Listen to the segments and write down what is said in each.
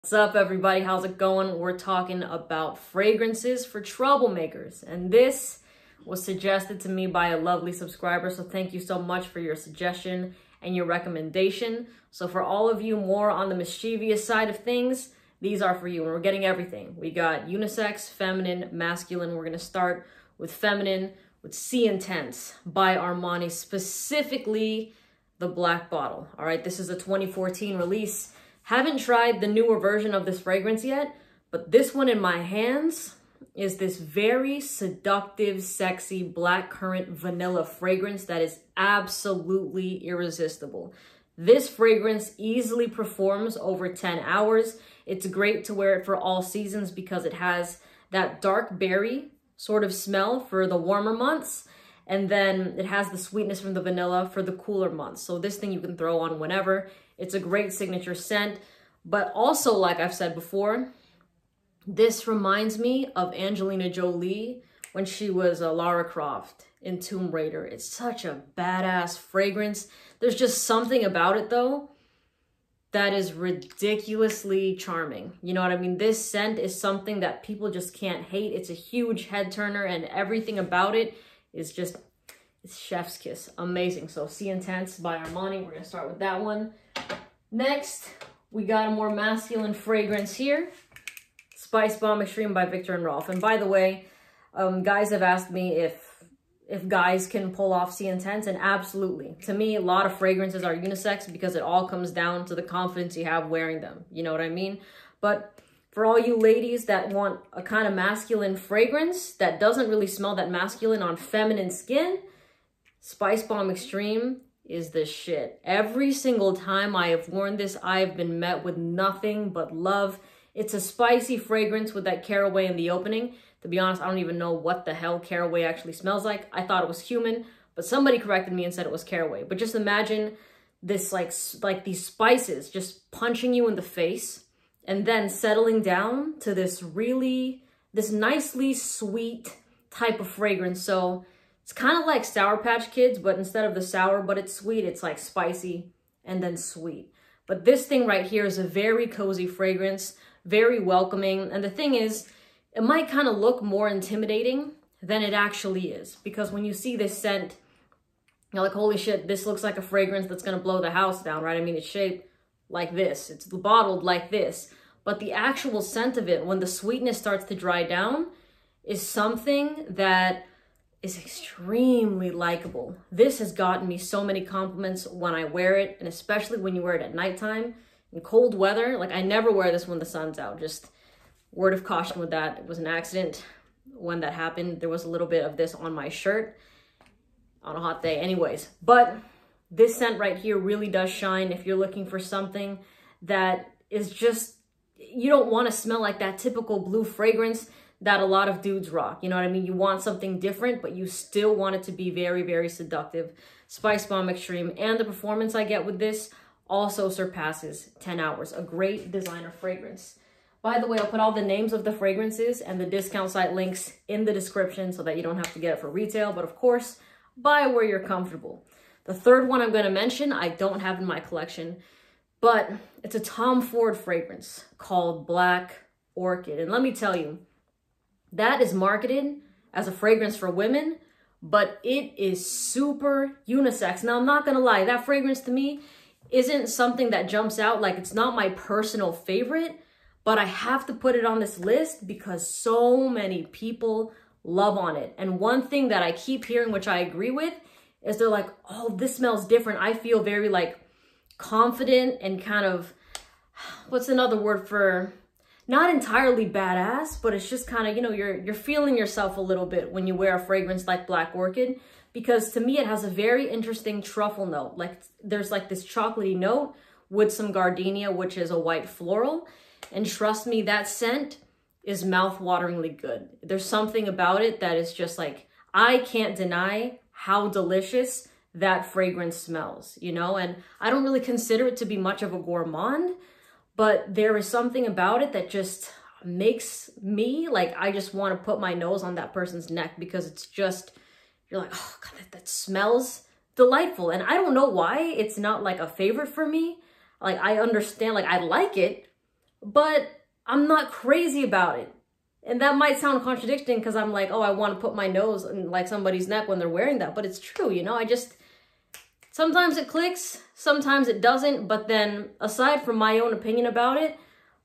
What's up, everybody? How's it going? We're talking about fragrances for troublemakers, and this was suggested to me by a lovely subscriber, so thank you so much for your suggestion and your recommendation. So for all of you more on the mischievous side of things, these are for you, and we're getting everything. We got unisex, feminine, masculine. We're going to start with feminine with C Intense by Armani, specifically the black bottle. All right, this is a 2014 release. Haven't tried the newer version of this fragrance yet, but this one in my hands is this very seductive, sexy black currant vanilla fragrance that is absolutely irresistible. This fragrance easily performs over 10 hours. It's great to wear it for all seasons because it has that dark berry sort of smell for the warmer months, and then it has the sweetness from the vanilla for the cooler months. So this thing you can throw on whenever. It's a great signature scent, but also, like I've said before, this reminds me of Angelina Jolie when she was Lara Croft in Tomb Raider. It's such a badass fragrance. There's just something about it, though, that is ridiculously charming. You know what I mean? This scent is something that people just can't hate. It's a huge head turner, and everything about it is just, it's chef's kiss. Amazing. So C Intense by Armani. We're going to start with that one. Next, we got a more masculine fragrance here. Spice Bomb Extreme by Viktor and Rolf. And by the way, guys have asked me if guys can pull off C Intense, and absolutely. To me, a lot of fragrances are unisex because it all comes down to the confidence you have wearing them. You know what I mean? But for all you ladies that want a kind of masculine fragrance that doesn't really smell that masculine on feminine skin, Spice Bomb Extreme is the shit. Every single time I have worn this, I have been met with nothing but love. It's a spicy fragrance with that caraway in the opening. To be honest, I don't even know what the hell caraway actually smells like. I thought it was cumin, but somebody corrected me and said it was caraway. But just imagine this, like these spices just punching you in the face and then settling down to this nicely sweet type of fragrance. So it's kind of like Sour Patch Kids, but instead of the sour, but it's sweet, it's like spicy and then sweet. But this thing right here is a very cozy fragrance, very welcoming. And the thing is, it might kind of look more intimidating than it actually is. Because when you see this scent, you're like, holy shit, this looks like a fragrance that's going to blow the house down, right? I mean, it's shaped like this. It's bottled like this. But the actual scent of it, when the sweetness starts to dry down, is something that is extremely likable. This has gotten me so many compliments when I wear it, and especially when you wear it at nighttime in cold weather. Like, I never wear this when the sun's out. Just word of caution with that. It was an accident when that happened. There was a little bit of this on my shirt on a hot day. Anyways, but this scent right here really does shine if you're looking for something that is just, you don't want to smell like that typical blue fragrance that a lot of dudes rock. You know what I mean? You want something different, but you still want it to be very, very seductive. Spice Bomb Extreme, and the performance I get with this also surpasses 10 hours. A great designer fragrance. By the way, I'll put all the names of the fragrances and the discount site links in the description so that you don't have to get it for retail. But of course, buy where you're comfortable. The third one I'm going to mention, I don't have in my collection, but it's a Tom Ford fragrance called Black Orchid. And let me tell you, that is marketed as a fragrance for women, but it is super unisex. Now, I'm not going to lie, that fragrance to me isn't something that jumps out. Like, it's not my personal favorite, but I have to put it on this list because so many people love on it. And one thing that I keep hearing, which I agree with, is they're like, oh, this smells different. I feel very like confident and kind of, what's another word for, not entirely badass, but it's just kind of, you know, you're feeling yourself a little bit when you wear a fragrance like Black Orchid, because to me, it has a very interesting truffle note. Like, there's like this chocolatey note with some gardenia, which is a white floral. And trust me, that scent is mouth-wateringly good. There's something about it that is just like, I can't deny how delicious that fragrance smells, you know? And I don't really consider it to be much of a gourmand, but there is something about it that just makes me, like, I just want to put my nose on that person's neck because it's just, you're like, oh God, that smells delightful. And I don't know why it's not like a favorite for me. Like, I understand, like, I like it, but I'm not crazy about it. And that might sound contradicting because I'm like, oh, I want to put my nose in like somebody's neck when they're wearing that. But it's true, you know, sometimes it clicks, sometimes it doesn't. But then aside from my own opinion about it,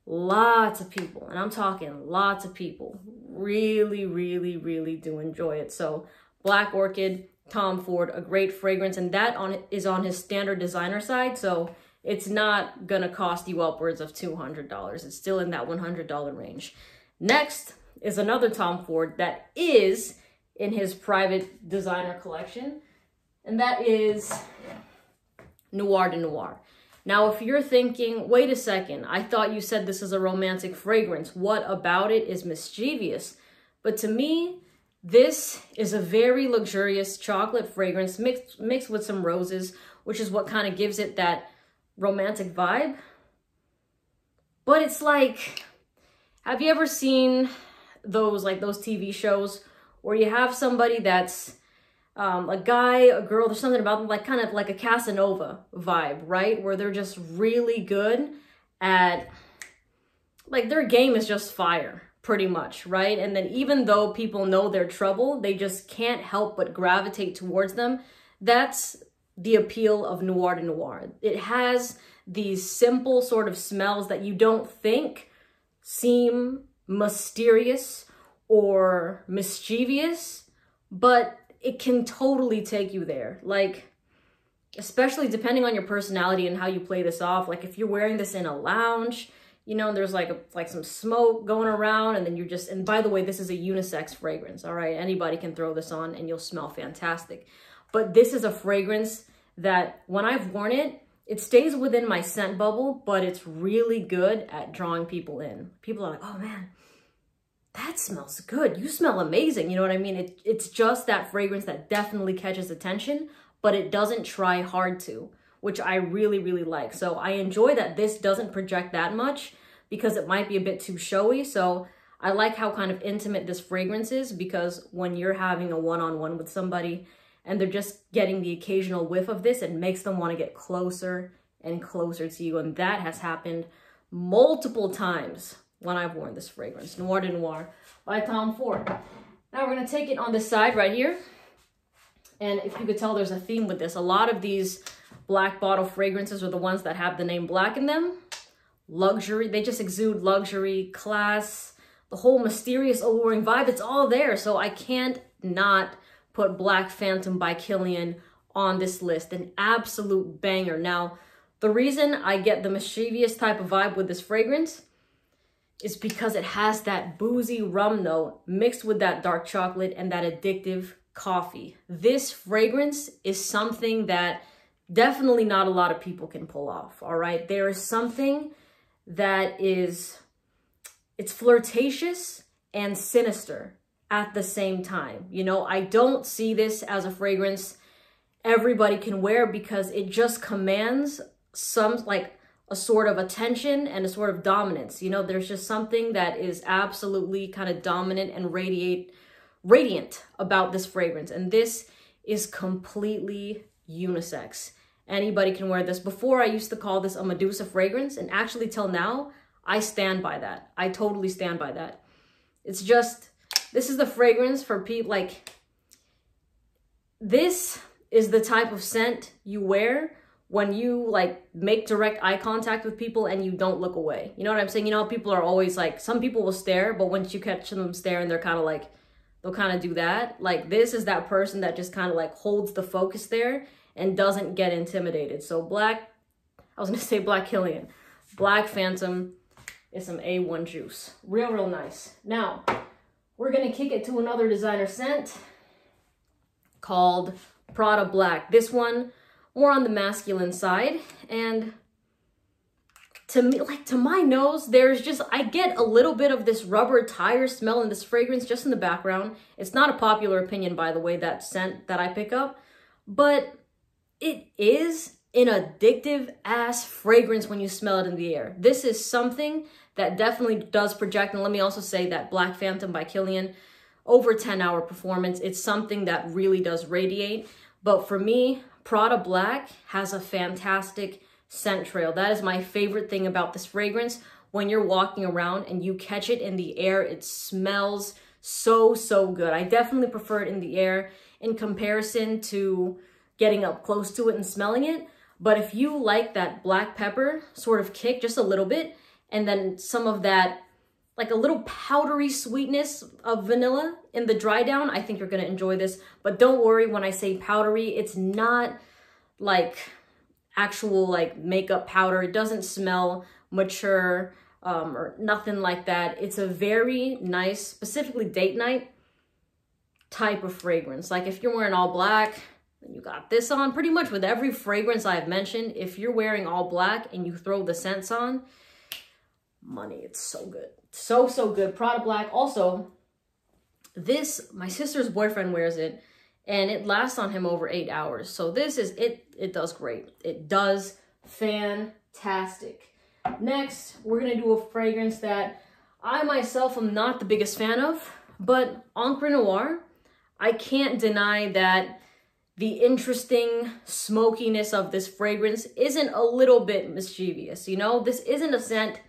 lots of people, and I'm talking lots of people, really, really, really do enjoy it. So Black Orchid, Tom Ford, a great fragrance. And that is on his standard designer side. So it's not going to cost you upwards of $200. It's still in that $100 range. Next is another Tom Ford that is in his private designer collection, and that is Noir de Noir. Now, if you're thinking, wait a second, I thought you said this is a romantic fragrance. What about it is mischievous? But to me, this is a very luxurious chocolate fragrance mixed with some roses, which is what kind of gives it that romantic vibe. But it's like, have you ever seen those TV shows where you have somebody that's a guy, a girl, there's something about them like kind of like a Casanova vibe, right? Where they're just really good at, like, their game is just fire, pretty much, right? And then even though people know they're trouble, they just can't help but gravitate towards them. That's the appeal of Noir de Noir. It has these simple sort of smells that you don't think seem mysterious or mischievous, but it can totally take you there. Like, especially depending on your personality and how you play this off. Like if you're wearing this in a lounge, you know, there's like some smoke going around, and then you're just, and by the way, this is a unisex fragrance, all right? Anybody can throw this on and you'll smell fantastic. But this is a fragrance that when I've worn it, it stays within my scent bubble, but it's really good at drawing people in. People are like, oh man, that smells good. You smell amazing. You know what I mean? It's just that fragrance that definitely catches attention, but it doesn't try hard to, which I really, really like. So I enjoy that this doesn't project that much because it might be a bit too showy. So I like how kind of intimate this fragrance is, because when you're having a one-on-one with somebody and they're just getting the occasional whiff of this, it makes them want to get closer and closer to you. And that has happened multiple times when I've worn this fragrance, Noir de Noir by Tom Ford. Now we're going to take it on this side right here. And if you could tell, there's a theme with this. A lot of these black bottle fragrances are the ones that have the name black in them. Luxury, they just exude luxury, class, the whole mysterious, alluring vibe. It's all there. So I can't not put Black Phantom by Kilian on this list. An absolute banger. Now, the reason I get the mischievous type of vibe with this fragrance is because it has that boozy rum note mixed with that dark chocolate and that addictive coffee. This fragrance is something that definitely not a lot of people can pull off, all right? There is something that is, it's flirtatious and sinister at the same time. You know, I don't see this as a fragrance everybody can wear because it just commands some, like, a sort of attention and a sort of dominance. You know, there's just something that is absolutely kind of dominant and radiant about this fragrance. And this is completely unisex. Anybody can wear this. Before, I used to call this a Medusa fragrance, and actually till now, I stand by that. I totally stand by that. It's just, this is the fragrance for people, like, this is the type of scent you wear when you, like, make direct eye contact with people and you don't look away. You know what I'm saying? You know, people are always like, some people will stare, but once you catch them staring, they're kind of like, they'll kind of do that. Like, this is that person that just kind of like holds the focus there and doesn't get intimidated. So Black Kilian. Black Phantom is some A1 juice. Real, real nice. Now, we're gonna kick it to another designer scent called Prada Black. This one, more on the masculine side. And to me, like, to my nose, there's just, I get a little bit of this rubber tire smell in this fragrance just in the background. It's not a popular opinion, by the way, that scent that I pick up, but it is an addictive ass fragrance when you smell it in the air. This is something that definitely does project. And let me also say that Black Phantom by Kilian, over 10-hour performance. It's something that really does radiate. But for me, Prada Black has a fantastic scent trail. That is my favorite thing about this fragrance. when you're walking around and you catch it in the air, it smells so, so good. I definitely prefer it in the air in comparison to getting up close to it and smelling it. But if you like that black pepper sort of kick just a little bit, and then some of that, like a little powdery sweetness of vanilla in the dry down, I think you're gonna enjoy this. But don't worry, when I say powdery, it's not like actual like makeup powder. It doesn't smell mature or nothing like that. It's a very nice, specifically date night type of fragrance. Like if you're wearing all black, and you got this on, pretty much with every fragrance I've mentioned, if you're wearing all black and you throw the scents on, money, it's so good. So, so good. Prada Black. Also, this, my sister's boyfriend wears it, and it lasts on him over 8 hours. So this is, it does great. It does fantastic. Next, we're going to do a fragrance that I myself am not the biggest fan of, but Orchid Noir, I can't deny that the interesting smokiness of this fragrance isn't a little bit mischievous. You know, this isn't a scent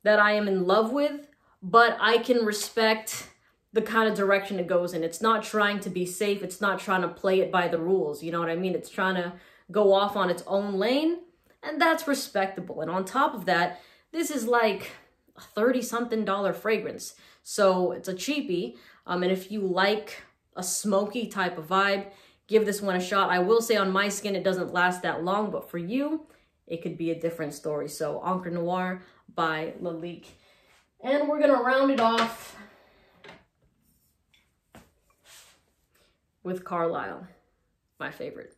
that I am in love with, but I can respect the kind of direction it goes in. It's not trying to be safe. It's not trying to play it by the rules. You know what I mean? It's trying to go off on its own lane, and that's respectable. And on top of that, this is like a $30-something fragrance. So it's a cheapie. And if you like a smoky type of vibe, give this one a shot. I will say on my skin, it doesn't last that long, but for you, it could be a different story. So Orchid Noir by Lalique. And we're gonna round it off with Carlisle, my favorite.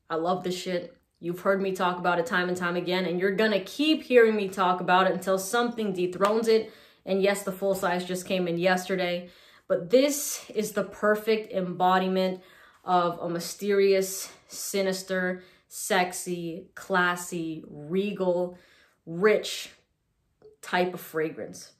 I love this shit. You've heard me talk about it time and time again, and you're gonna keep hearing me talk about it until something dethrones it. And yes, the full size just came in yesterday, but this is the perfect embodiment of a mysterious, sinister, sexy, classy, regal, rich type of fragrance.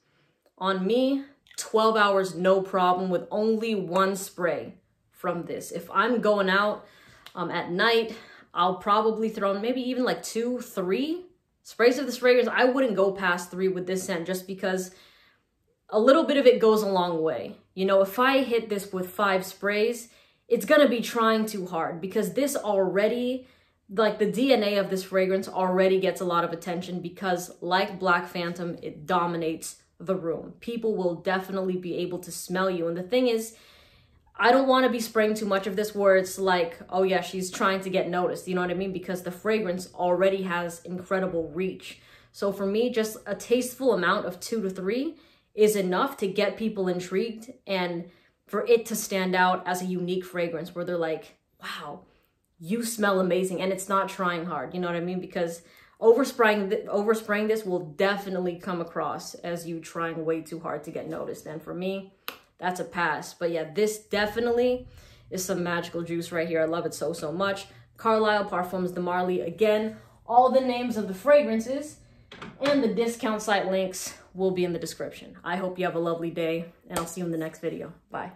On me, 12 hours, no problem, with only one spray from this. If I'm going out at night, I'll probably throw in maybe even like 2, 3 sprays of this fragrance. I wouldn't go past 3 with this scent just because a little bit of it goes a long way. You know, if I hit this with 5 sprays, it's gonna be trying too hard, because this already, like the DNA of this fragrance already gets a lot of attention, because like Black Phantom, it dominates the room. People will definitely be able to smell you. And the thing is, I don't want to be spraying too much of this where it's like, oh yeah, she's trying to get noticed. You know what I mean? Because the fragrance already has incredible reach. So for me, just a tasteful amount of 2 to 3 is enough to get people intrigued and for it to stand out as a unique fragrance where they're like, wow, you smell amazing, and it's not trying hard. You know what I mean? Because overspraying this will definitely come across as you trying way too hard to get noticed. And for me, that's a pass. But yeah, this definitely is some magical juice right here. I love it so, so much. Carlisle Parfums de Marly. Again, all the names of the fragrances and the discount site links will be in the description. I hope you have a lovely day, and I'll see you in the next video. Bye.